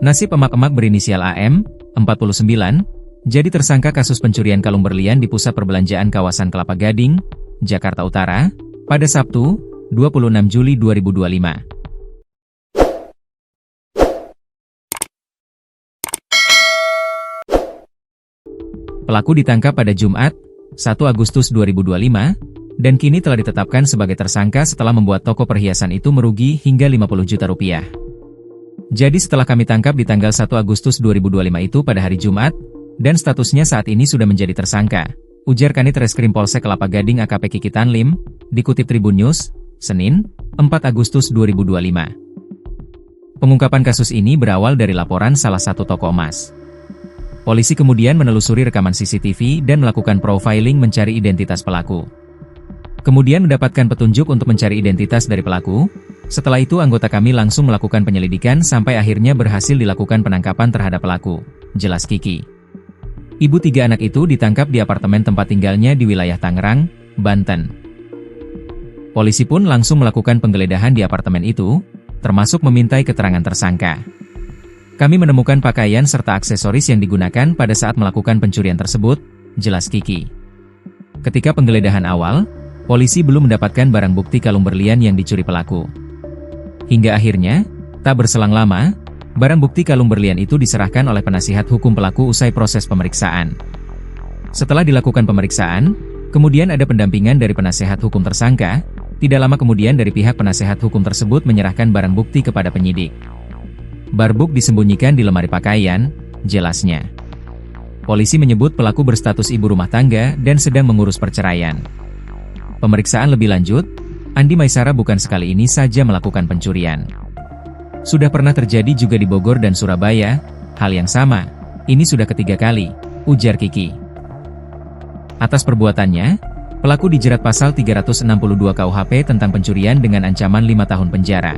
Nasib emak-emak berinisial AM, 49, jadi tersangka kasus pencurian kalung berlian di pusat perbelanjaan kawasan Kelapa Gading, Jakarta Utara, pada Sabtu, 26 Juli 2025. Pelaku ditangkap pada Jumat, 1 Agustus 2025, dan kini telah ditetapkan sebagai tersangka setelah membuat toko perhiasan itu merugi hingga 50 juta rupiah. Jadi setelah kami tangkap di tanggal 1 Agustus 2025 itu pada hari Jumat, dan statusnya saat ini sudah menjadi tersangka, ujar Kanit Reskrim Polsek Kelapa Gading AKP Kiki Tanlim, dikutip Tribun News, Senin, 4 Agustus 2025. Pengungkapan kasus ini berawal dari laporan salah satu toko emas. Polisi kemudian menelusuri rekaman CCTV dan melakukan profiling mencari identitas pelaku. Kemudian mendapatkan petunjuk untuk mencari identitas dari pelaku. Setelah itu anggota kami langsung melakukan penyelidikan sampai akhirnya berhasil dilakukan penangkapan terhadap pelaku, jelas Kiki. Ibu 3 anak itu ditangkap di apartemen tempat tinggalnya di wilayah Tangerang, Banten. Polisi pun langsung melakukan penggeledahan di apartemen itu, termasuk memintai keterangan tersangka. Kami menemukan pakaian serta aksesoris yang digunakan pada saat melakukan pencurian tersebut, jelas Kiki. Ketika penggeledahan awal, polisi belum mendapatkan barang bukti kalung berlian yang dicuri pelaku. Hingga akhirnya, tak berselang lama, barang bukti kalung berlian itu diserahkan oleh penasihat hukum pelaku usai proses pemeriksaan. Setelah dilakukan pemeriksaan, kemudian ada pendampingan dari penasihat hukum tersangka. Tidak lama kemudian dari pihak penasihat hukum tersebut menyerahkan barang bukti kepada penyidik. Barbuk disembunyikan di lemari pakaian, jelasnya. Polisi menyebut pelaku berstatus ibu rumah tangga dan sedang mengurus perceraian. Pemeriksaan lebih lanjut, Andi Maisara bukan sekali ini saja melakukan pencurian. Sudah pernah terjadi juga di Bogor dan Surabaya, hal yang sama, ini sudah ketiga kali, ujar Kiki. Atas perbuatannya, pelaku dijerat pasal 362 KUHP tentang pencurian dengan ancaman 5 tahun penjara.